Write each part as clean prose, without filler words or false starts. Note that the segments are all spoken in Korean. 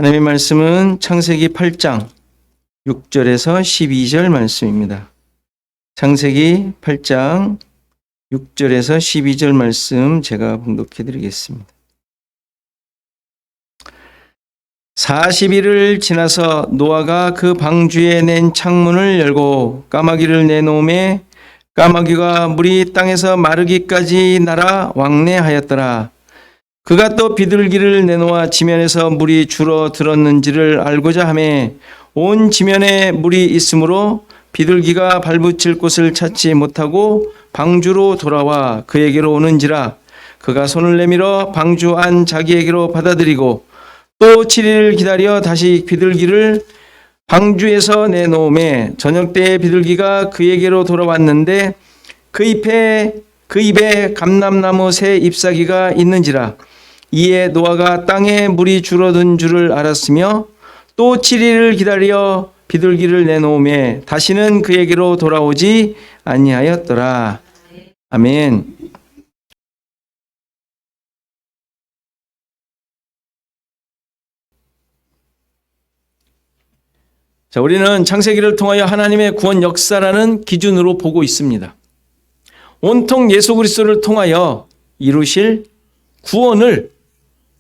하나님의 말씀은 창세기 8장 6절에서 12절 말씀입니다. 창세기 8장 6절에서 12절 말씀 제가 봉독해 드리겠습니다. 40일을 지나서 노아가 그 방주에 낸 창문을 열고 까마귀를 내놓음에 까마귀가 물이 땅에서 마르기까지 날아 왕래하였더라. 그가 또 비둘기를 내놓아 지면에서 물이 줄어들었는지를 알고자 하매 온 지면에 물이 있으므로 비둘기가 발붙일 곳을 찾지 못하고 방주로 돌아와 그에게로 오는지라. 그가 손을 내밀어 방주 안 자기에게로 받아들이고 또 7일을 기다려 다시 비둘기를 방주에서 내놓음에 저녁 때에 비둘기가 그에게로 돌아왔는데 그 입에 감람나무 새 잎사귀가 있는지라. 이에 노아가 땅에 물이 줄어든 줄을 알았으며 또 7일을 기다려 비둘기를 내놓음에 다시는 그에게로 돌아오지 아니하였더라. 아멘. 자, 우리는 창세기를 통하여 하나님의 구원 역사라는 기준으로 보고 있습니다. 온통 예수 그리스도를 통하여 이루실 구원을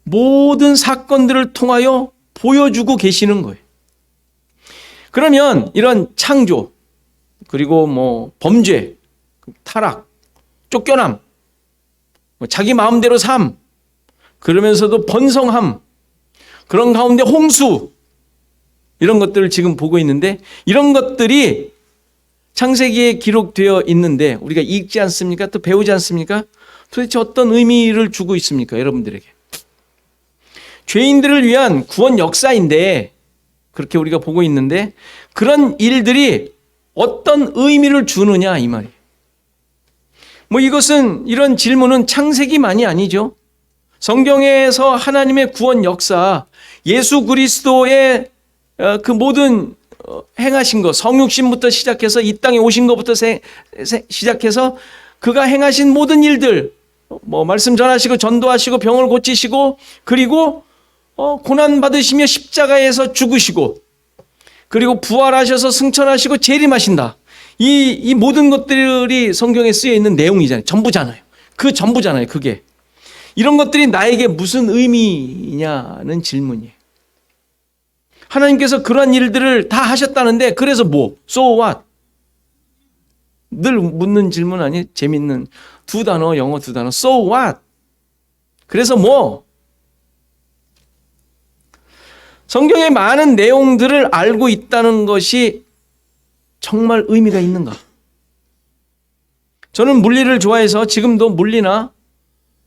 모든 사건들을 통하여 보여주고 계시는 거예요. 그러면 이런 창조, 그리고 범죄, 타락, 쫓겨남, 자기 마음대로 삶, 그러면서도 번성함, 그런 가운데 홍수, 이런 것들을 지금 보고 있는데 이런 것들이 창세기에 기록되어 있는데 우리가 읽지 않습니까? 또 배우지 않습니까? 도대체 어떤 의미를 주고 있습니까? 여러분들에게. 죄인들을 위한 구원 역사인데 그렇게 우리가 보고 있는데 그런 일들이 어떤 의미를 주느냐 이 말이에요. 이런 질문은 창세기만이 아니죠. 성경에서 하나님의 구원 역사, 예수 그리스도의 그 모든 행하신 것, 성육신부터 시작해서 이 땅에 오신 것부터 시작해서 그가 행하신 모든 일들, 말씀 전하시고 전도하시고 병을 고치시고 그리고 고난 받으시며 십자가에서 죽으시고 그리고 부활하셔서 승천하시고 재림하신다. 이 모든 것들이 성경에 쓰여 있는 내용이잖아요. 전부잖아요. 그 전부잖아요. 그게. 이런 것들이 나에게 무슨 의미냐는 질문이에요. 하나님께서 그런 일들을 다 하셨다는데 그래서 So what? 늘 묻는 질문 아니에요? 재밌는 두 단어, 영어 두 단어. So what? 그래서 성경의 많은 내용들을 알고 있다는 것이 정말 의미가 있는가? 저는 물리를 좋아해서 지금도 물리나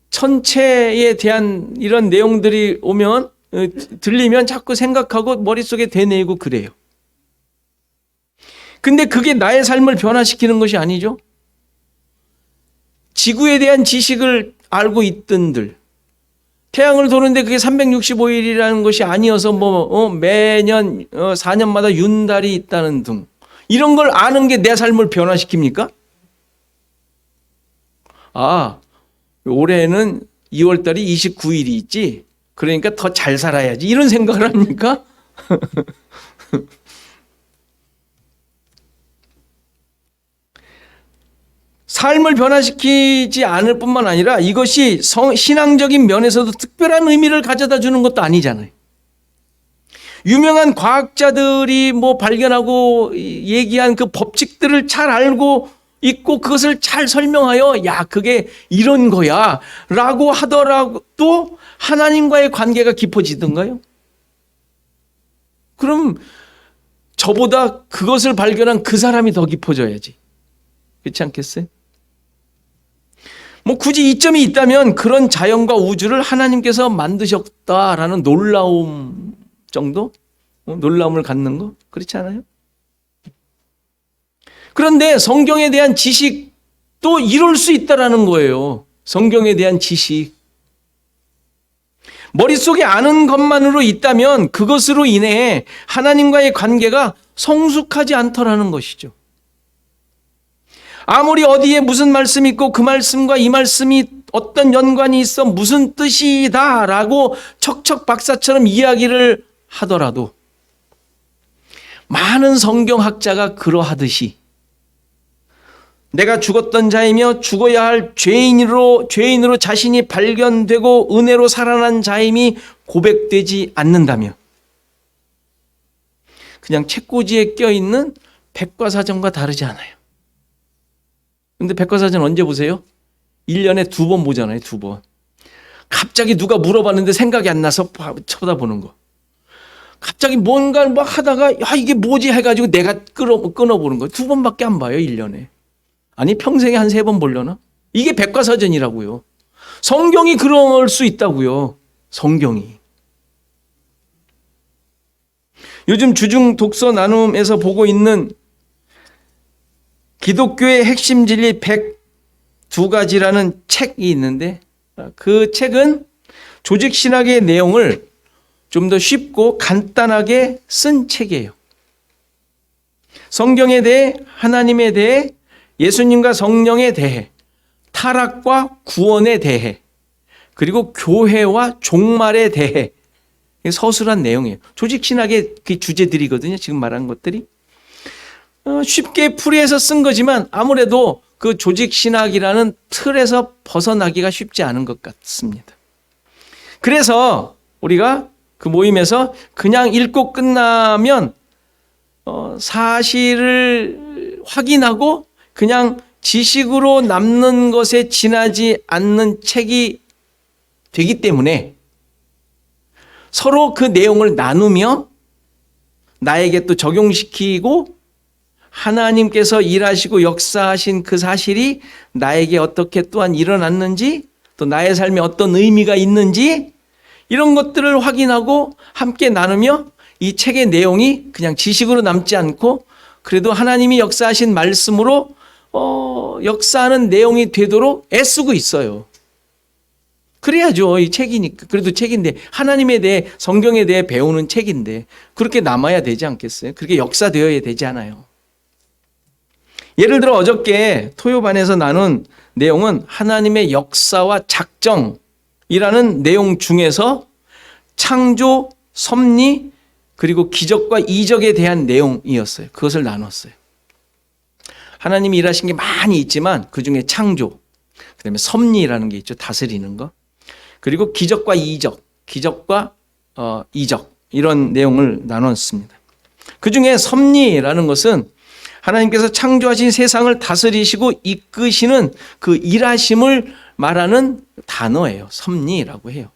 천체에 대한 이런 내용들이 들리면 자꾸 생각하고 머릿속에 되뇌이고 그래요. 근데 그게 나의 삶을 변화시키는 것이 아니죠. 지구에 대한 지식을 알고 있던들, 태양을 도는데 그게 365일이라는 것이 아니어서 매년 4년마다 윤달이 있다는 등 이런 걸 아는 게 내 삶을 변화시킵니까? 올해는 2월달이 29일이 있지. 그러니까 더 잘 살아야지. 이런 생각을 합니까? 삶을 변화시키지 않을 뿐만 아니라 이것이 신앙적인 면에서도 특별한 의미를 가져다 주는 것도 아니잖아요. 유명한 과학자들이 발견하고 얘기한 그 법칙들을 잘 알고 있고 그것을 잘 설명하여 그게 이런 거야 라고 하더라도 하나님과의 관계가 깊어지던가요? 그럼 저보다 그것을 발견한 그 사람이 더 깊어져야지. 그렇지 않겠어요? 굳이 이점이 있다면 그런 자연과 우주를 하나님께서 만드셨다라는 놀라움 정도? 놀라움을 갖는 거? 그렇지 않아요? 그런데 성경에 대한 지식도 이룰 수 있다라는 거예요. 성경에 대한 지식. 머릿속에 아는 것만으로 있다면 그것으로 인해 하나님과의 관계가 성숙하지 않더라는 것이죠. 아무리 어디에 무슨 말씀이 있고 그 말씀과 이 말씀이 어떤 연관이 있어 무슨 뜻이다라고 척척 박사처럼 이야기를 하더라도 많은 성경학자가 그러하듯이 내가 죽었던 자이며 죽어야 할 죄인으로 자신이 발견되고 은혜로 살아난 자임이 고백되지 않는다면 그냥 책꽂이에 껴있는 백과사전과 다르지 않아요. 근데 백과사전 언제 보세요? 1년에 2번 보잖아요. 2번. 갑자기 누가 물어봤는데 생각이 안 나서 쳐다보는 거. 갑자기 뭔가 막 하다가 이게 뭐지 해가지고 내가 끊어보는 거. 2번밖에 안 봐요. 1년에. 아니 평생에 한 3번 보려나? 이게 백과사전이라고요. 성경이 그럴 수 있다고요. 성경이. 요즘 주중 독서 나눔에서 보고 있는 기독교의 핵심 진리 102가지라는 책이 있는데 그 책은 조직신학의 내용을 좀 더 쉽고 간단하게 쓴 책이에요. 성경에 대해, 하나님에 대해, 예수님과 성령에 대해, 타락과 구원에 대해, 그리고 교회와 종말에 대해 서술한 내용이에요. 조직신학의 그 주제들이거든요. 지금 말한 것들이. 쉽게 풀이해서 쓴 거지만 아무래도 그 조직신학이라는 틀에서 벗어나기가 쉽지 않은 것 같습니다. 그래서 우리가 그 모임에서 그냥 읽고 끝나면 사실을 확인하고 그냥 지식으로 남는 것에 지나지 않는 책이 되기 때문에 서로 그 내용을 나누며 나에게 또 적용시키고 하나님께서 일하시고 역사하신 그 사실이 나에게 어떻게 또한 일어났는지 또 나의 삶에 어떤 의미가 있는지 이런 것들을 확인하고 함께 나누며 이 책의 내용이 그냥 지식으로 남지 않고 그래도 하나님이 역사하신 말씀으로 역사하는 내용이 되도록 애쓰고 있어요. 그래야죠. 이 책이니까. 그래도 책인데 하나님에 대해 성경에 대해 배우는 책인데 그렇게 남아야 되지 않겠어요? 그렇게 역사되어야 되지 않아요. 예를 들어 어저께 토요반에서 나눈 내용은 하나님의 역사와 작정이라는 내용 중에서 창조, 섭리, 그리고 기적과 이적에 대한 내용이었어요. 그것을 나눴어요. 하나님이 일하신 게 많이 있지만 그중에 창조, 그다음에 섭리라는 게 있죠. 다스리는 거. 그리고 기적과 이적, 기적과 이적 이런 내용을 나눴습니다. 그중에 섭리라는 것은 하나님께서 창조하신 세상을 다스리시고 이끄시는 그 일하심을 말하는 단어예요. 섭리라고 해요.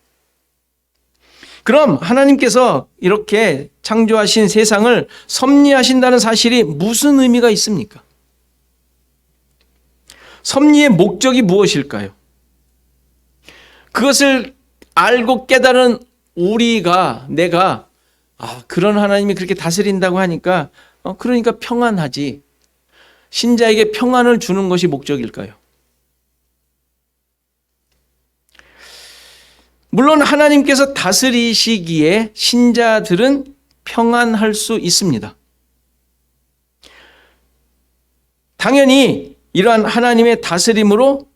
그럼 하나님께서 이렇게 창조하신 세상을 섭리하신다는 사실이 무슨 의미가 있습니까? 섭리의 목적이 무엇일까요? 그것을 알고 깨달은 내가 그런 하나님이 그렇게 다스린다고 하니까 그러니까 평안하지. 신자에게 평안을 주는 것이 목적일까요? 물론 하나님께서 다스리시기에 신자들은 평안할 수 있습니다. 당연히 이러한 하나님의 다스림으로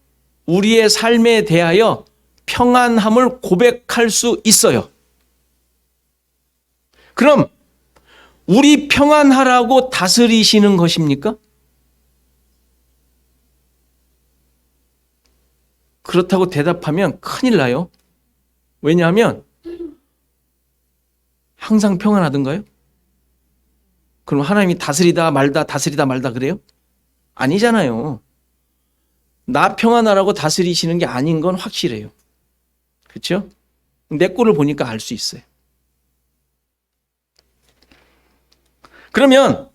우리의 삶에 대하여 평안함을 고백할 수 있어요. 그럼 우리 평안하라고 다스리시는 것입니까? 그렇다고 대답하면 큰일 나요. 왜냐하면 항상 평안하던가요? 그럼 하나님이 다스리다 말다 그래요? 아니잖아요. 나 평안하라고 다스리시는 게 아닌 건 확실해요. 그렇죠? 내 꼴을 보니까 알 수 있어요. 그러면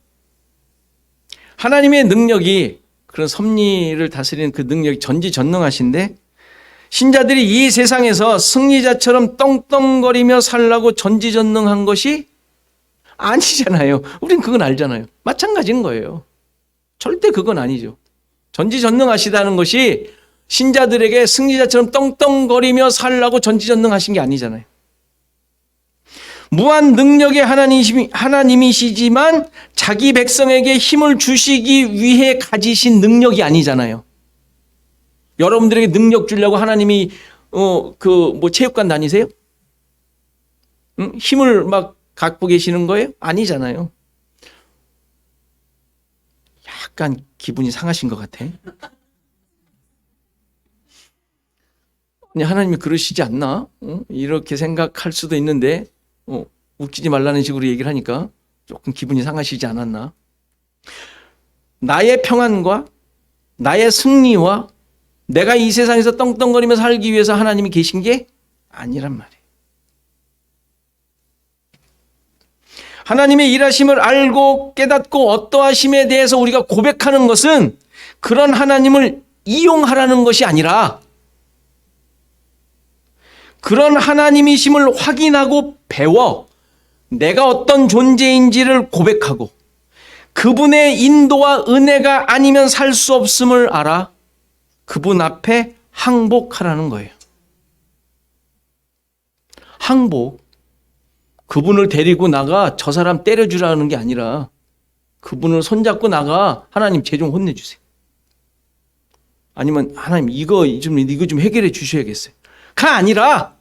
하나님의 능력이 그런 섭리를 다스리는 그 능력이 전지전능하신데 신자들이 이 세상에서 승리자처럼 떵떵거리며 살라고 전지전능한 것이 아니잖아요. 우린 그건 알잖아요. 마찬가지인 거예요. 절대 그건 아니죠. 전지전능하시다는 것이 신자들에게 승리자처럼 떵떵거리며 살라고 전지전능하신 게 아니잖아요. 무한 능력의 하나님이시지만 자기 백성에게 힘을 주시기 위해 가지신 능력이 아니잖아요. 여러분들에게 능력 주려고 하나님이 체육관 다니세요? 힘을 막 갖고 계시는 거예요? 아니잖아요. 약간 기분이 상하신 것 같아. 하나님이 그러시지 않나? 이렇게 생각할 수도 있는데 웃기지 말라는 식으로 얘기를 하니까 조금 기분이 상하시지 않았나? 나의 평안과 나의 승리와 내가 이 세상에서 떵떵거리며 살기 위해서 하나님이 계신 게 아니란 말이에요. 하나님의 일하심을 알고 깨닫고 어떠하심에 대해서 우리가 고백하는 것은 그런 하나님을 이용하라는 것이 아니라 그런 하나님이심을 확인하고 배워 내가 어떤 존재인지를 고백하고 그분의 인도와 은혜가 아니면 살 수 없음을 알아 그분 앞에 항복하라는 거예요. 항복. 그분을 데리고 나가 저 사람 때려주라는 게 아니라 그분을 손잡고 나가 하나님 쟤 좀 혼내주세요. 아니면 하나님 이거 좀 해결해 주셔야겠어요. 가 아니라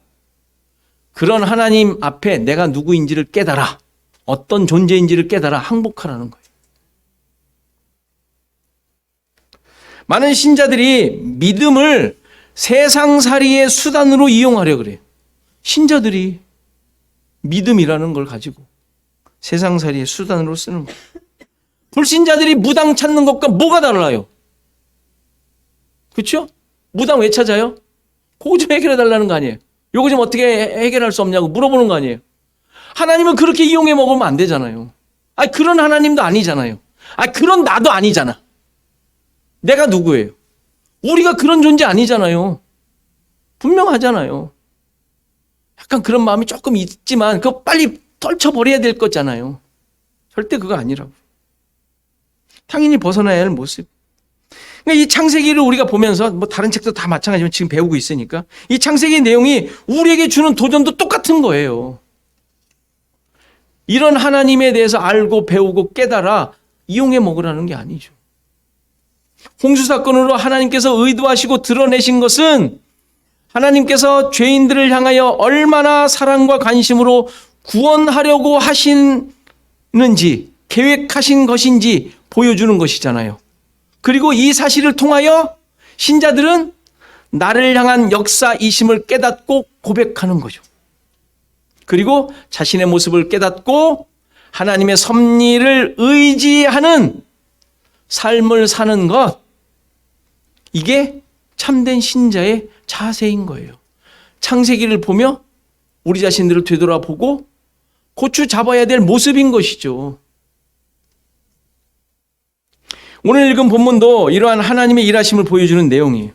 그런 하나님 앞에 내가 누구인지를 깨달아. 어떤 존재인지를 깨달아 항복하라는 거예요. 많은 신자들이 믿음을 세상살이의 수단으로 이용하려고 그래요. 신자들이 믿음이라는 걸 가지고 세상살이의 수단으로 쓰는 거예요. 불신자들이 무당 찾는 것과 뭐가 달라요? 그렇죠? 무당 왜 찾아요? 그거 좀 해결해 달라는 거 아니에요? 요거 좀 어떻게 해결할 수 없냐고 물어보는 거 아니에요? 하나님은 그렇게 이용해 먹으면 안 되잖아요. 그런 하나님도 아니잖아요. 그런 나도 아니잖아. 내가 누구예요? 우리가 그런 존재 아니잖아요. 분명하잖아요. 약간 그런 마음이 조금 있지만 그거 빨리 떨쳐버려야 될 거잖아요. 절대 그거 아니라고. 당연히 벗어나야 할 모습. 그러니까 이 창세기를 우리가 보면서 뭐 다른 책도 다 마찬가지지만 지금 배우고 있으니까 이 창세기 내용이 우리에게 주는 도전도 똑같은 거예요. 이런 하나님에 대해서 알고 배우고 깨달아 이용해 먹으라는 게 아니죠. 홍수 사건으로 하나님께서 의도하시고 드러내신 것은 하나님께서 죄인들을 향하여 얼마나 사랑과 관심으로 구원하려고 하시는지 계획하신 것인지 보여주는 것이잖아요. 그리고 이 사실을 통하여 신자들은 나를 향한 역사이심을 깨닫고 고백하는 거죠. 그리고 자신의 모습을 깨닫고 하나님의 섭리를 의지하는 삶을 사는 것, 이게 참된 신자의 자세인 거예요. 창세기를 보며 우리 자신들을 되돌아보고 고추 잡아야 될 모습인 것이죠. 오늘 읽은 본문도 이러한 하나님의 일하심을 보여주는 내용이에요.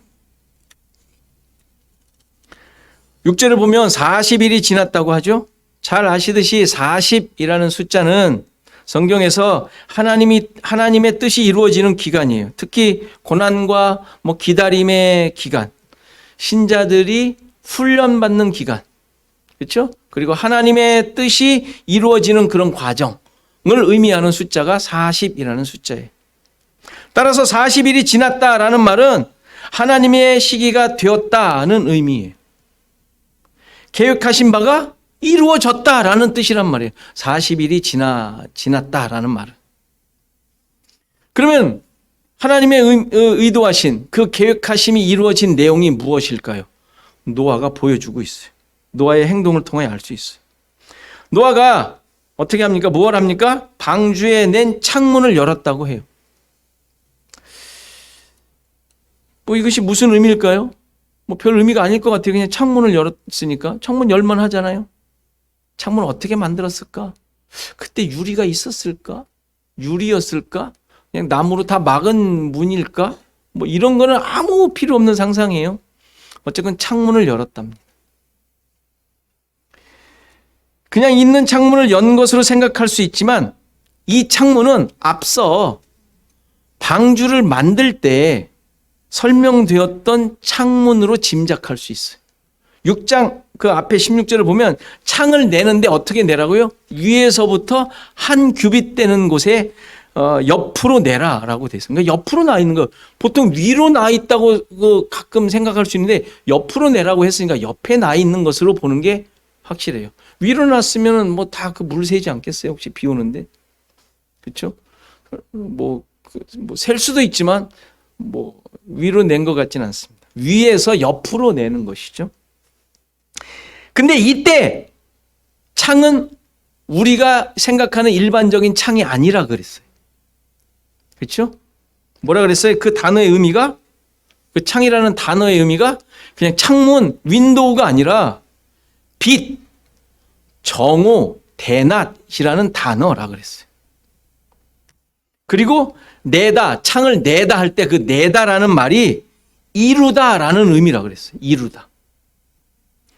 6절을 보면 40일이 지났다고 하죠. 잘 아시듯이 40이라는 숫자는 성경에서 하나님의 뜻이 이루어지는 기간이에요. 특히 고난과 기다림의 기간, 신자들이 훈련받는 기간, 그렇죠? 그리고 하나님의 뜻이 이루어지는 그런 과정을 의미하는 숫자가 40이라는 숫자예요. 따라서 40일이 지났다라는 말은 하나님의 시기가 되었다는 의미예요. 계획하신 바가 이루어졌다라는 뜻이란 말이에요. 40일이 지났다라는 말은. 그러면 하나님의 의도하신 그 계획하심이 이루어진 내용이 무엇일까요? 노아가 보여주고 있어요. 노아의 행동을 통해 알 수 있어요. 노아가 어떻게 합니까? 무엇 합니까? 방주에 낸 창문을 열었다고 해요. 이것이 무슨 의미일까요? 별 의미가 아닐 것 같아요. 그냥 창문을 열었으니까. 창문 열만 하잖아요. 창문을 어떻게 만들었을까? 그때 유리가 있었을까? 유리였을까? 그냥 나무로 다 막은 문일까? 이런 거는 아무 필요 없는 상상이에요. 어쨌든 창문을 열었답니다. 그냥 있는 창문을 연 것으로 생각할 수 있지만 이 창문은 앞서 방주를 만들 때 설명되었던 창문으로 짐작할 수 있어요. 6장 그 앞에 16절을 보면 창을 내는데 어떻게 내라고요? 위에서부터 한 규빗 되는 곳에 옆으로 내라라고 돼 있어요. 그러니까 옆으로 나 있는 거, 보통 위로 나 있다고 가끔 생각할 수 있는데 옆으로 내라고 했으니까 옆에 나 있는 것으로 보는 게 확실해요. 위로 놨으면 뭐 다 그 물 새지 않겠어요? 혹시 비 오는데. 그렇죠? 셀 수도 있지만 위로 낸 것 같지는 않습니다. 위에서 옆으로 내는 것이죠. 근데 이때 창은 우리가 생각하는 일반적인 창이 아니라 그랬어요. 그렇죠? 뭐라 그랬어요? 그 단어의 의미가, 그 창이라는 단어의 의미가 그냥 창문, 윈도우가 아니라 빛, 정오, 대낮이라는 단어라 그랬어요. 그리고 내다, 창을 내다 할 때 그 내다라는 말이 이루다라는 의미라 그랬어요. 이루다.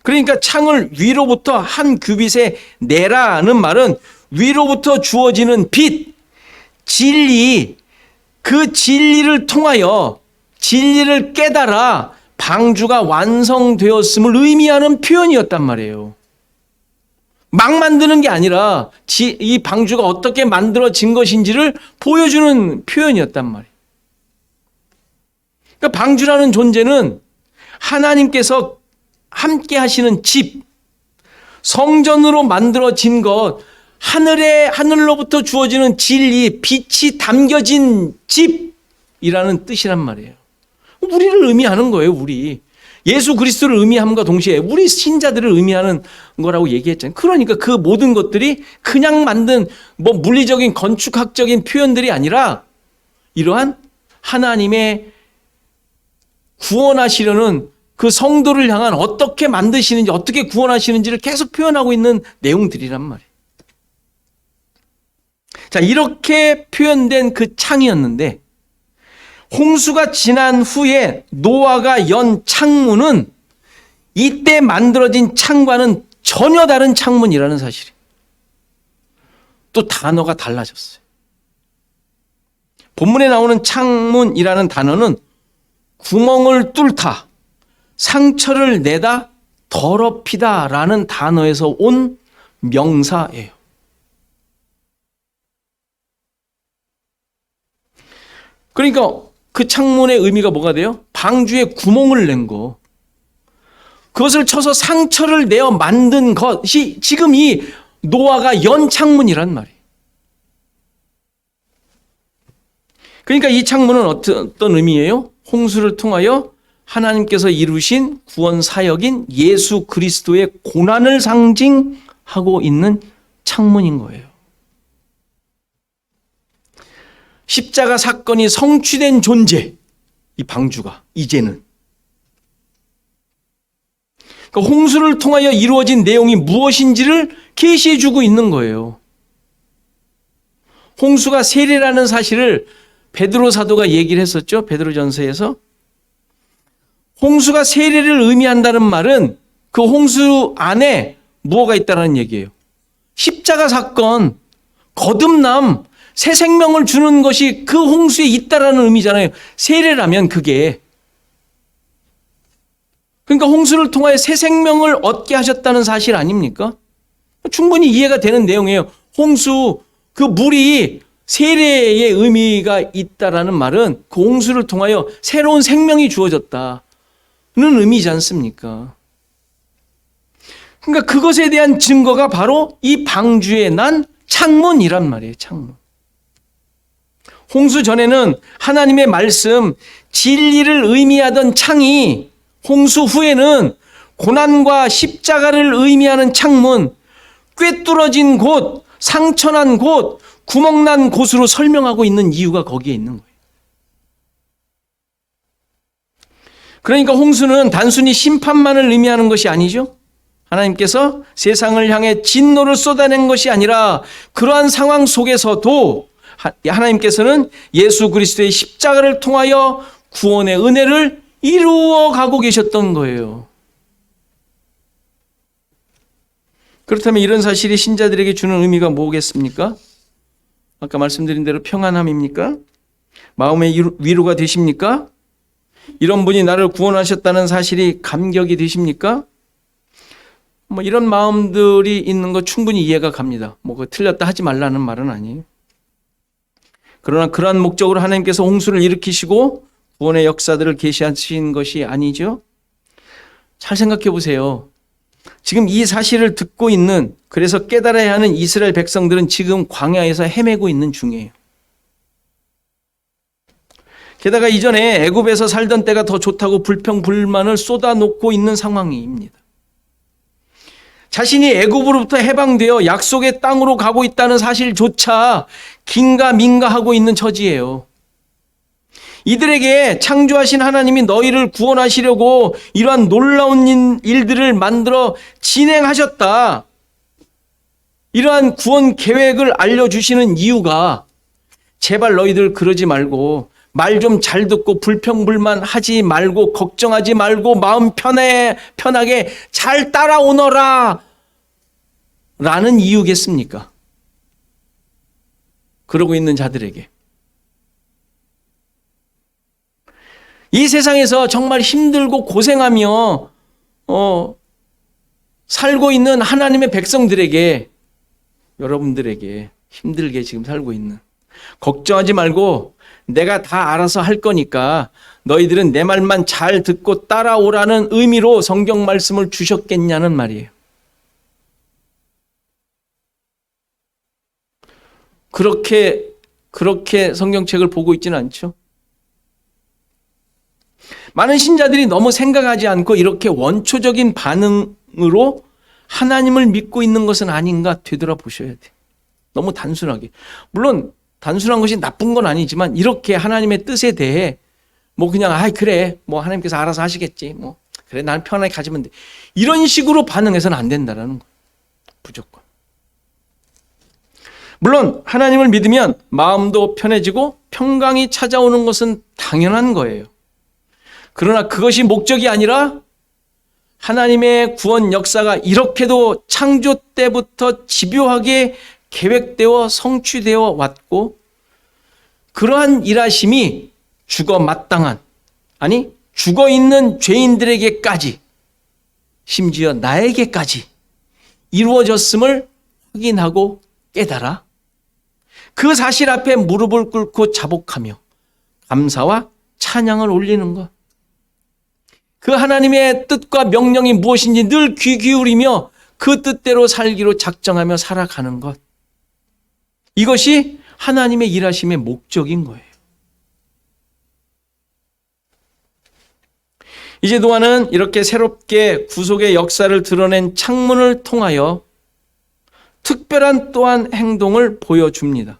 그러니까 창을 위로부터 한 규빗에 내라는 말은 위로부터 주어지는 빛, 진리, 그 진리를 통하여 진리를 깨달아 방주가 완성되었음을 의미하는 표현이었단 말이에요. 막 만드는 게 아니라 이 방주가 어떻게 만들어진 것인지를 보여주는 표현이었단 말이에요. 그러니까 방주라는 존재는 하나님께서 함께 하시는 집, 성전으로 만들어진 것, 하늘로부터 주어지는 진리, 빛이 담겨진 집이라는 뜻이란 말이에요. 우리를 의미하는 거예요, 우리. 예수 그리스도를 의미함과 동시에 우리 신자들을 의미하는 거라고 얘기했잖아요. 그러니까 그 모든 것들이 그냥 만든 물리적인 건축학적인 표현들이 아니라 이러한 하나님의 구원하시려는 그 성도를 향한 어떻게 만드시는지, 어떻게 구원하시는지를 계속 표현하고 있는 내용들이란 말이에요. 자, 이렇게 표현된 그 창이었는데, 홍수가 지난 후에 노아가 연 창문은 이때 만들어진 창과는 전혀 다른 창문이라는 사실이에요. 또 단어가 달라졌어요. 본문에 나오는 창문이라는 단어는 구멍을 뚫다, 상처를 내다, 더럽히다 라는 단어에서 온 명사예요. 그러니까 그 창문의 의미가 뭐가 돼요? 방주에 구멍을 낸 거. 그것을 쳐서 상처를 내어 만든 것이 지금 이 노아가 연 창문이란 말이에요. 그러니까 이 창문은 어떤 의미예요? 홍수를 통하여 하나님께서 이루신 구원 사역인 예수 그리스도의 고난을 상징하고 있는 창문인 거예요. 십자가 사건이 성취된 존재, 이 방주가 이제는. 그러니까 홍수를 통하여 이루어진 내용이 무엇인지를 계시해 주고 있는 거예요. 홍수가 세례라는 사실을 베드로 사도가 얘기를 했었죠. 베드로전서에서. 홍수가 세례를 의미한다는 말은 그 홍수 안에 무엇가 있다는 얘기예요. 십자가 사건, 거듭남, 새 생명을 주는 것이 그 홍수에 있다라는 의미잖아요. 세례라면 그게. 그러니까 홍수를 통하여 새 생명을 얻게 하셨다는 사실 아닙니까? 충분히 이해가 되는 내용이에요. 홍수, 그 물이 세례의 의미가 있다라는 말은 그 홍수를 통하여 새로운 생명이 주어졌다는 의미지 않습니까? 그러니까 그것에 대한 증거가 바로 이 방주에 난 창문이란 말이에요. 창문. 홍수 전에는 하나님의 말씀, 진리를 의미하던 창이 홍수 후에는 고난과 십자가를 의미하는 창문, 꿰뚫어진 곳, 상처난 곳, 구멍난 곳으로 설명하고 있는 이유가 거기에 있는 거예요. 그러니까 홍수는 단순히 심판만을 의미하는 것이 아니죠. 하나님께서 세상을 향해 진노를 쏟아낸 것이 아니라 그러한 상황 속에서도 하나님께서는 예수 그리스도의 십자가를 통하여 구원의 은혜를 이루어 가고 계셨던 거예요. 그렇다면 이런 사실이 신자들에게 주는 의미가 뭐겠습니까? 아까 말씀드린 대로 평안함입니까? 마음의 위로가 되십니까? 이런 분이 나를 구원하셨다는 사실이 감격이 되십니까? 이런 마음들이 있는 거 충분히 이해가 갑니다. 그거 틀렸다 하지 말라는 말은 아니에요. 그러나 그러한 목적으로 하나님께서 홍수를 일으키시고 구원의 역사들을 계시하신 것이 아니죠. 잘 생각해 보세요. 지금 이 사실을 듣고 있는, 그래서 깨달아야 하는 이스라엘 백성들은 지금 광야에서 헤매고 있는 중이에요. 게다가 이전에 애굽에서 살던 때가 더 좋다고 불평불만을 쏟아놓고 있는 상황입니다. 자신이 애굽으로부터 해방되어 약속의 땅으로 가고 있다는 사실조차 긴가민가하고 있는 처지예요. 이들에게 창조하신 하나님이 너희를 구원하시려고 이러한 놀라운 일들을 만들어 진행하셨다, 이러한 구원 계획을 알려주시는 이유가, 제발 너희들 그러지 말고 말 좀 잘 듣고 불평불만 하지 말고 걱정하지 말고 마음 편하게 잘 따라오너라 라는 이유겠습니까? 그러고 있는 자들에게. 이 세상에서 정말 힘들고 고생하며 살고 있는 하나님의 백성들에게, 여러분들에게 힘들게 지금 살고 있는, 걱정하지 말고 내가 다 알아서 할 거니까 너희들은 내 말만 잘 듣고 따라오라는 의미로 성경 말씀을 주셨겠냐는 말이에요. 그렇게 성경책을 보고 있지는 않죠. 많은 신자들이 너무 생각하지 않고 이렇게 원초적인 반응으로 하나님을 믿고 있는 것은 아닌가 되돌아보셔야 돼요. 너무 단순하게. 물론 단순한 것이 나쁜 건 아니지만 이렇게 하나님의 뜻에 대해 그냥 그래 하나님께서 알아서 하시겠지, 그래 나는 편하게 가지면 돼, 이런 식으로 반응해서는 안 된다라는 거예요. 무조건. 물론 하나님을 믿으면 마음도 편해지고 평강이 찾아오는 것은 당연한 거예요. 그러나 그것이 목적이 아니라 하나님의 구원 역사가 이렇게도 창조 때부터 집요하게 계획되어 성취되어 왔고, 그러한 일하심이 죽어 있는 죄인들에게까지, 심지어 나에게까지 이루어졌음을 확인하고 깨달아 그 사실 앞에 무릎을 꿇고 자복하며 감사와 찬양을 올리는 것, 그 하나님의 뜻과 명령이 무엇인지 늘 귀 기울이며 그 뜻대로 살기로 작정하며 살아가는 것, 이것이 하나님의 일하심의 목적인 거예요. 이제 노아는 이렇게 새롭게 구속의 역사를 드러낸 창문을 통하여 특별한 또한 행동을 보여줍니다.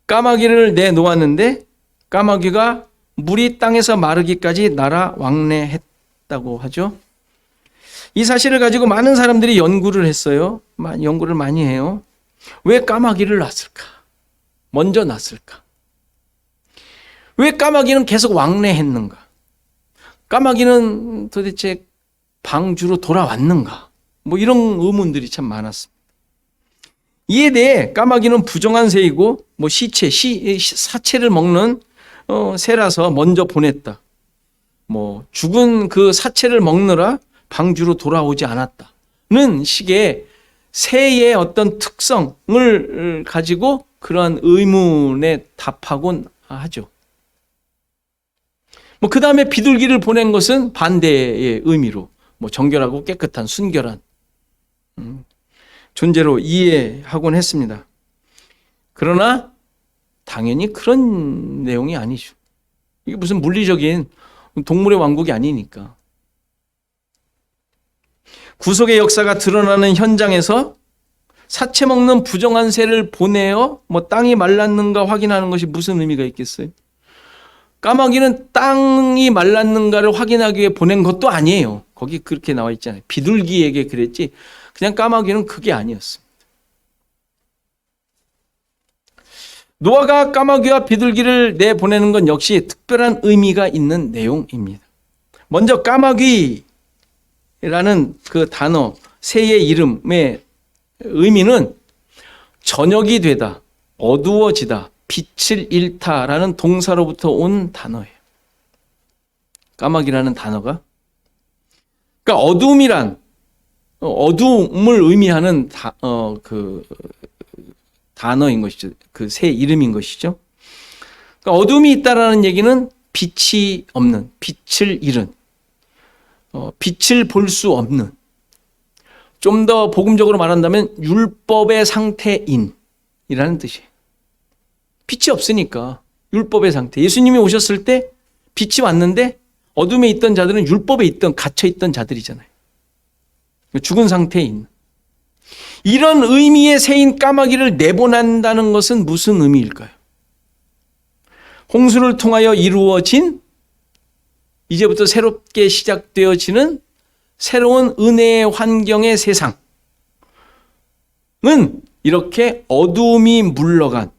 까마귀를 내놓았는데 까마귀가 물이 땅에서 마르기까지 날아 왕래했다고 하죠. 이 사실을 가지고 많은 사람들이 연구를 했어요. 연구를 많이 해요. 왜 까마귀를 놨을까? 먼저 놨을까? 왜 까마귀는 계속 왕래했는가? 까마귀는 도대체 방주로 돌아왔는가? 이런 의문들이 참 많았습니다. 이에 대해 까마귀는 부정한 새이고 사체를 먹는 새라서 먼저 보냈다. 죽은 그 사체를 먹느라 방주로 돌아오지 않았다는 식의 새의 어떤 특성을 가지고 그러한 의문에 답하곤 하죠. 그 다음에 비둘기를 보낸 것은 반대의 의미로 정결하고 깨끗한 순결한 존재로 이해하곤 했습니다. 그러나 당연히 그런 내용이 아니죠. 이게 무슨 물리적인 동물의 왕국이 아니니까. 구속의 역사가 드러나는 현장에서 사체 먹는 부정한 새를 보내어 땅이 말랐는가 확인하는 것이 무슨 의미가 있겠어요? 까마귀는 땅이 말랐는가를 확인하기 위해 보낸 것도 아니에요. 거기 그렇게 나와 있잖아요. 비둘기에게 그랬지 그냥 까마귀는 그게 아니었습니다. 노아가 까마귀와 비둘기를 내보내는 건 역시 특별한 의미가 있는 내용입니다. 먼저 까마귀라는 그 단어, 새의 이름의 의미는 저녁이 되다, 어두워지다, 빛을 잃다라는 동사로부터 온 단어예요. 까마귀라는 단어가. 그러니까 어두움을 의미하는 단어인 것이죠. 그 새 이름인 것이죠. 그러니까 어둠이 있다라는 얘기는 빛이 없는, 빛을 잃은, 빛을 볼 수 없는, 좀 더 복음적으로 말한다면 율법의 상태인이라는 뜻이에요. 빛이 없으니까 율법의 상태. 예수님이 오셨을 때 빛이 왔는데 어둠에 있던 자들은 율법에 있던 갇혀 있던 자들이잖아요. 죽은 상태에 있는. 이런 의미의 새인 까마귀를 내보낸다는 것은 무슨 의미일까요? 홍수를 통하여 이루어진, 이제부터 새롭게 시작되어지는 새로운 은혜의 환경의 세상은 이렇게 어두움이 물러간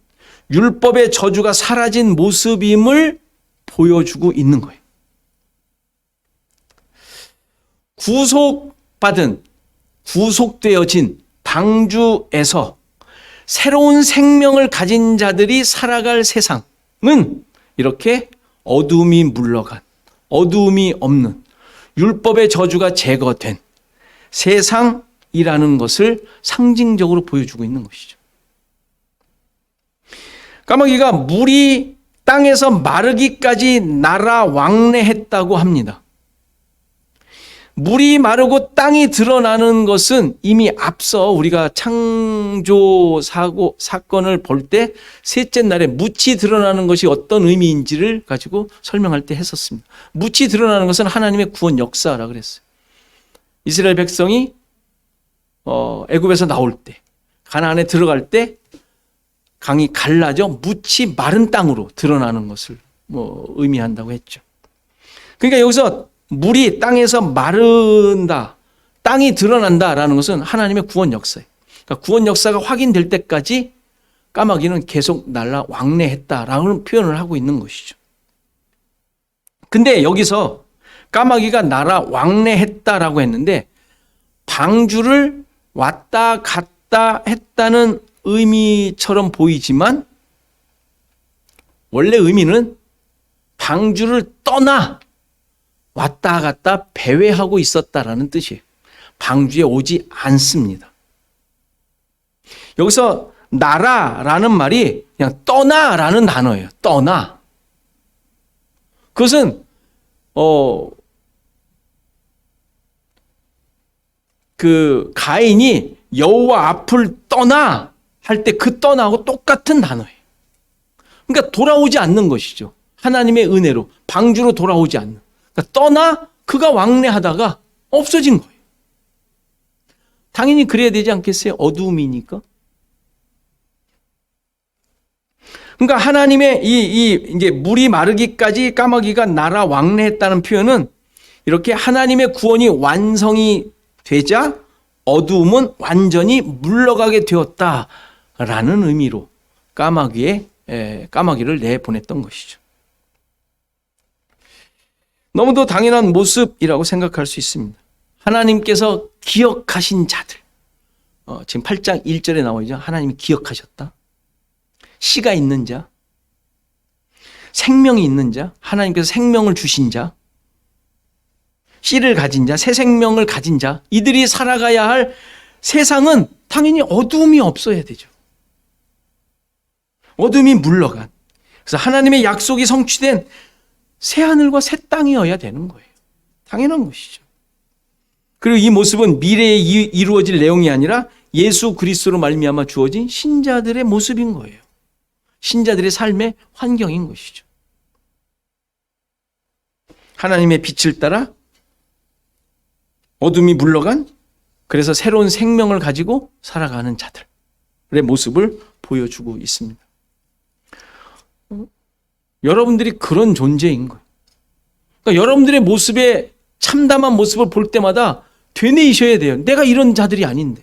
율법의 저주가 사라진 모습임을 보여주고 있는 거예요. 구속되어진 방주에서 새로운 생명을 가진 자들이 살아갈 세상은 이렇게 어두움이 물러간, 어두움이 없는, 율법의 저주가 제거된 세상이라는 것을 상징적으로 보여주고 있는 것이죠. 까마귀가 물이 땅에서 마르기까지 날아 왕래했다고 합니다. 물이 마르고 땅이 드러나는 것은 이미 앞서 우리가 창조 사건을 볼 때 셋째 날에 묻이 드러나는 것이 어떤 의미인지를 가지고 설명할 때 했었습니다. 묻이 드러나는 것은 하나님의 구원 역사라고 그랬어요. 이스라엘 백성이 애굽에서 나올 때, 가나안에 들어갈 때 강이 갈라져 묻이 마른 땅으로 드러나는 것을 의미한다고 했죠. 그러니까 여기서 물이 땅에서 마른다, 땅이 드러난다라는 것은 하나님의 구원 역사예요. 그러니까 구원 역사가 확인될 때까지 까마귀는 계속 날아 왕래했다라는 표현을 하고 있는 것이죠. 근데 여기서 까마귀가 날아 왕래했다라고 했는데 방주를 왔다 갔다 했다는 의미처럼 보이지만 원래 의미는 방주를 떠나 왔다 갔다 배회하고 있었다라는 뜻이에요. 방주에 오지 않습니다. 여기서 나라라는 말이 그냥 떠나라는 단어예요. 떠나. 그것은 그 가인이 여호와 앞을 떠나 할 때 그 떠나하고 똑같은 단어예요. 그러니까 돌아오지 않는 것이죠. 하나님의 은혜로 방주로 돌아오지 않는. 그러니까 떠나 그가 왕래하다가 없어진 거예요. 당연히 그래야 되지 않겠어요? 어두움이니까. 그러니까 하나님의 이제 물이 마르기까지 까마귀가 날아 왕래했다는 표현은 이렇게 하나님의 구원이 완성이 되자 어두움은 완전히 물러가게 되었다라는 의미로 까마귀를 내보냈던 것이죠. 너무도 당연한 모습이라고 생각할 수 있습니다. 하나님께서 기억하신 자들. 지금 8장 1절에 나오죠. 하나님이 기억하셨다. 씨가 있는 자, 생명이 있는 자, 하나님께서 생명을 주신 자, 씨를 가진 자, 새 생명을 가진 자, 이들이 살아가야 할 세상은 당연히 어두움이 없어야 되죠. 어둠이 물러간. 그래서 하나님의 약속이 성취된 새 하늘과 새 땅이어야 되는 거예요. 당연한 것이죠. 그리고 이 모습은 미래에 이루어질 내용이 아니라 예수 그리스도로 말미암아 주어진 신자들의 모습인 거예요. 신자들의 삶의 환경인 것이죠. 하나님의 빛을 따라 어둠이 물러간, 그래서 새로운 생명을 가지고 살아가는 자들의 모습을 보여주고 있습니다. 여러분들이 그런 존재인 거예요. 그러니까 여러분들의 모습에 참담한 모습을 볼 때마다 되뇌이셔야 돼요. 내가 이런 자들이 아닌데,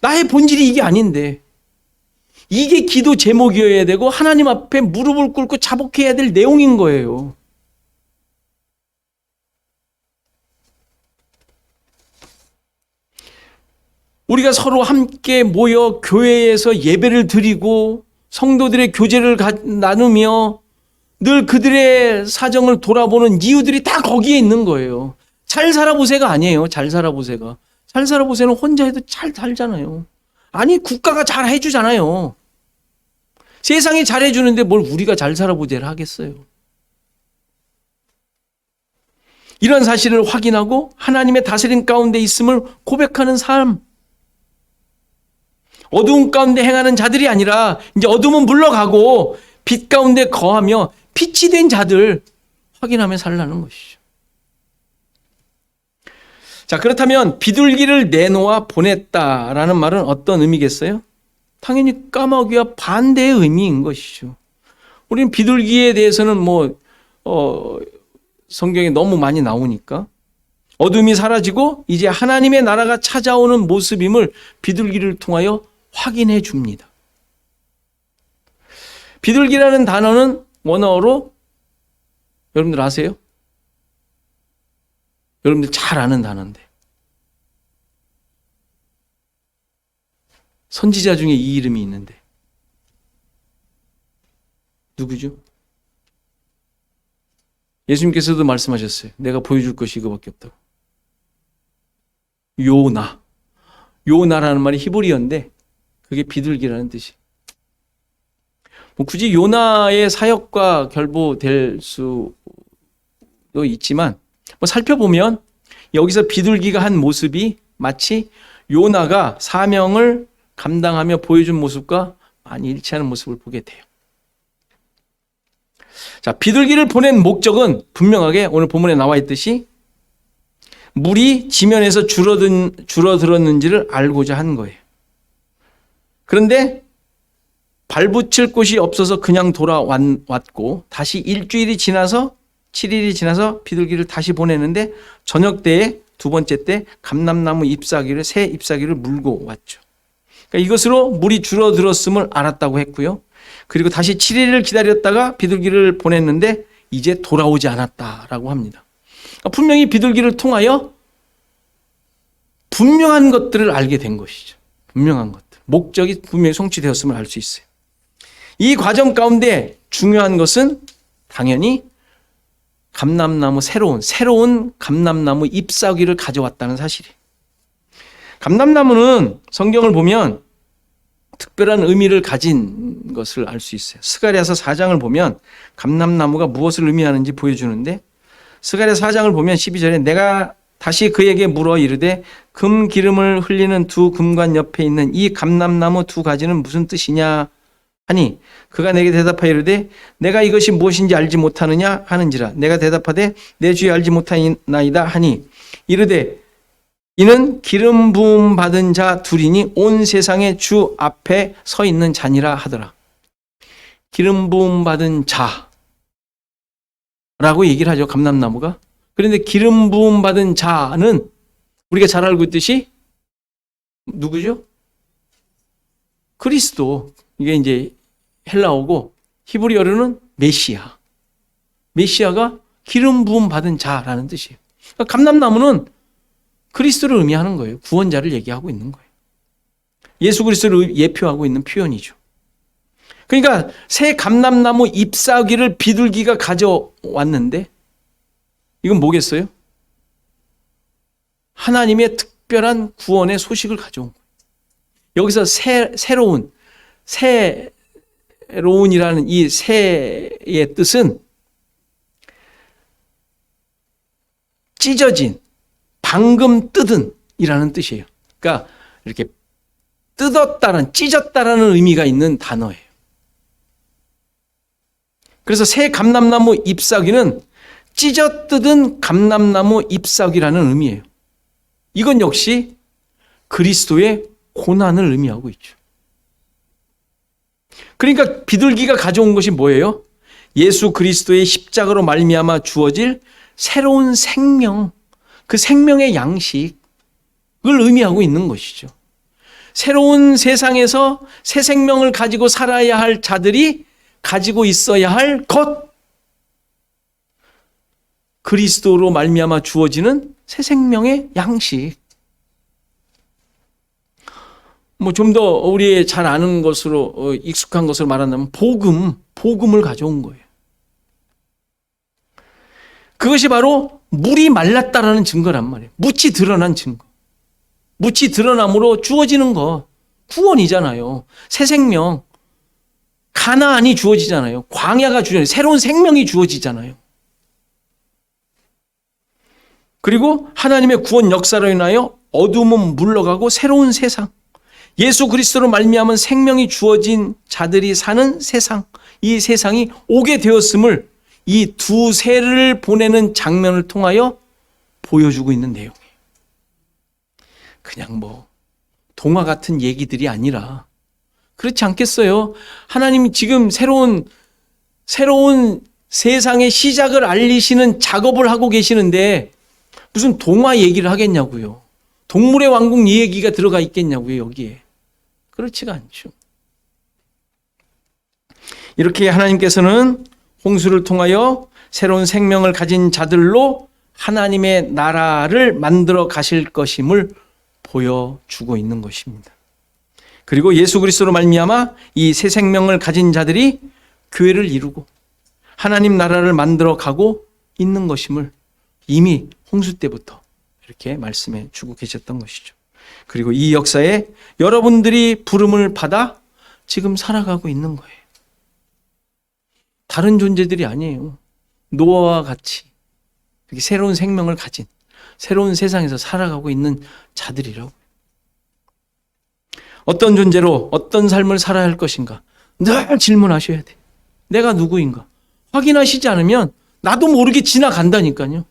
나의 본질이 이게 아닌데, 이게 기도 제목이어야 되고 하나님 앞에 무릎을 꿇고 자복해야 될 내용인 거예요. 우리가 서로 함께 모여 교회에서 예배를 드리고 성도들의 교제를 나누며 늘 그들의 사정을 돌아보는 이유들이 다 거기에 있는 거예요. 잘 살아보세가 아니에요. 잘 살아보세가. 잘 살아보세는 혼자 해도 잘 살잖아요. 아니, 국가가 잘 해주잖아요. 세상이 잘 해주는데 뭘 우리가 잘 살아보세를 하겠어요. 이런 사실을 확인하고 하나님의 다스림 가운데 있음을 고백하는 삶. 어두운 가운데 행하는 자들이 아니라 이제 어둠은 물러가고 빛 가운데 거하며 빛이 된 자들 확인하며 살라는 것이죠. 자, 그렇다면 비둘기를 내놓아 보냈다라는 말은 어떤 의미겠어요? 당연히 까마귀와 반대의 의미인 것이죠. 우리는 비둘기에 대해서는 성경에 너무 많이 나오니까 어둠이 사라지고 이제 하나님의 나라가 찾아오는 모습임을 비둘기를 통하여 확인해 줍니다. 비둘기라는 단어는 원어로 여러분들 아세요? 여러분들 잘 아는 단어인데 선지자 중에 이 이름이 있는데 누구죠? 예수님께서도 말씀하셨어요. 내가 보여줄 것이 이거밖에 없다고. 요나. 요나라는 말이 히브리어인데 그게 비둘기라는 뜻이. 굳이 요나의 사역과 결부될 수도 있지만 살펴보면 여기서 비둘기가 한 모습이 마치 요나가 사명을 감당하며 보여준 모습과 많이 일치하는 모습을 보게 돼요. 자, 비둘기를 보낸 목적은 분명하게 오늘 본문에 나와 있듯이 물이 지면에서 줄어들었는지를 알고자 한 거예요. 그런데 발붙일 곳이 없어서 그냥 돌아왔고 다시 일주일이 지나서 7일이 지나서 비둘기를 다시 보내는데 저녁 때에 두 번째 때 감람나무 잎사귀를 새 잎사귀를 물고 왔죠. 그러니까 이것으로 물이 줄어들었음을 알았다고 했고요. 그리고 다시 7일을 기다렸다가 비둘기를 보냈는데 이제 돌아오지 않았다라고 합니다. 그러니까 분명히 비둘기를 통하여 분명한 것들을 알게 된 것이죠. 분명한 것들. 목적이 분명히 성취되었음을 알 수 있어요. 이 과정 가운데 중요한 것은 당연히 감람나무 새로운 감람나무 잎사귀를 가져왔다는 사실이에요. 감람나무는 성경을 보면 특별한 의미를 가진 것을 알 수 있어요. 스가랴서 4장을 보면 감람나무가 무엇을 의미하는지 보여주는데 스가랴 4장을 보면 12절에 내가 다시 그에게 물어 이르되 금 기름을 흘리는 두 금관 옆에 있는 이 감람나무 두 가지는 무슨 뜻이냐 하니 그가 내게 대답하여 이르되 내가 이것이 무엇인지 알지 못하느냐 하는지라 내가 대답하되 내 주여 알지 못하나이다 하니 이르되 이는 기름 부음 받은 자 둘이니 온 세상의 주 앞에 서 있는 자니라 하더라. 기름 부음 받은 자라고 얘기를 하죠. 감람나무가. 그런데 기름 부음 받은 자는 우리가 잘 알고 있듯이 누구죠? 그리스도. 이게 이제 헬라어고 히브리어로는 메시아. 메시아가 기름 부음 받은 자라는 뜻이에요. 그러니까 감람나무는 그리스도를 의미하는 거예요. 구원자를 얘기하고 있는 거예요. 예수 그리스도를 예표하고 있는 표현이죠. 그러니까 새 감람나무 잎사귀를 비둘기가 가져왔는데 이건 뭐겠어요? 하나님의 특별한 구원의 소식을 가져온 거예요. 여기서 새로운이라는 이 새의 뜻은 찢어진, 방금 뜯은 이라는 뜻이에요. 그러니까 이렇게 뜯었다는, 찢었다라는 의미가 있는 단어예요. 그래서 새 감람나무 잎사귀는 찢어 뜯은 감람나무 잎사귀라는 의미예요. 이건 역시 그리스도의 고난을 의미하고 있죠. 그러니까 비둘기가 가져온 것이 뭐예요? 예수 그리스도의 십자가로 말미암아 주어질 새로운 생명, 그 생명의 양식을 의미하고 있는 것이죠. 새로운 세상에서 새 생명을 가지고 살아야 할 자들이 가지고 있어야 할 것, 그리스도로 말미암아 주어지는 새 생명의 양식. 좀 더 우리 잘 아는 것으로 익숙한 것으로 말한다면 복음을 가져온 거예요. 그것이 바로 물이 말랐다라는 증거란 말이에요. 묻이 드러난 증거. 묻이 드러남으로 주어지는 것, 구원이잖아요. 새 생명, 가나안이 주어지잖아요. 광야가 주어지잖아요. 새로운 생명이 주어지잖아요. 그리고 하나님의 구원 역사로 인하여 어둠은 물러가고 새로운 세상, 예수 그리스도로 말미암은 생명이 주어진 자들이 사는 세상, 이 세상이 오게 되었음을 이 두 세를 보내는 장면을 통하여 보여주고 있는 내용이에요. 그냥 동화 같은 얘기들이 아니라, 그렇지 않겠어요? 하나님이 지금 새로운 세상의 시작을 알리시는 작업을 하고 계시는데 무슨 동화 얘기를 하겠냐고요. 동물의 왕국 얘기가 들어가 있겠냐고요, 여기에. 그렇지가 않죠. 이렇게 하나님께서는 홍수를 통하여 새로운 생명을 가진 자들로 하나님의 나라를 만들어 가실 것임을 보여주고 있는 것입니다. 그리고 예수 그리스도로 말미암아 이 새 생명을 가진 자들이 교회를 이루고 하나님 나라를 만들어 가고 있는 것임을 이미 홍수 때부터 이렇게 말씀해 주고 계셨던 것이죠. 그리고 이 역사에 여러분들이 부름을 받아 지금 살아가고 있는 거예요. 다른 존재들이 아니에요. 노아와 같이 이렇게 새로운 생명을 가진 새로운 세상에서 살아가고 있는 자들이라고. 어떤 존재로 어떤 삶을 살아야 할 것인가 늘 질문하셔야 돼. 내가 누구인가 확인하시지 않으면 나도 모르게 지나간다니까요.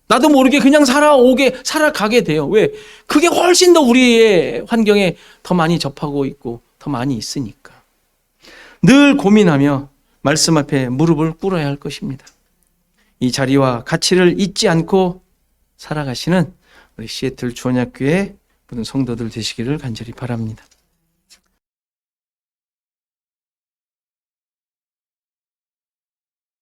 나도 모르게 그냥 살아가게 돼요. 왜? 그게 훨씬 더 우리의 환경에 더 많이 접하고 있고 더 많이 있으니까. 늘 고민하며 말씀 앞에 무릎을 꿇어야 할 것입니다. 이 자리와 가치를 잊지 않고 살아가시는 우리 시애틀 주원학교의 모든 성도들 되시기를 간절히 바랍니다.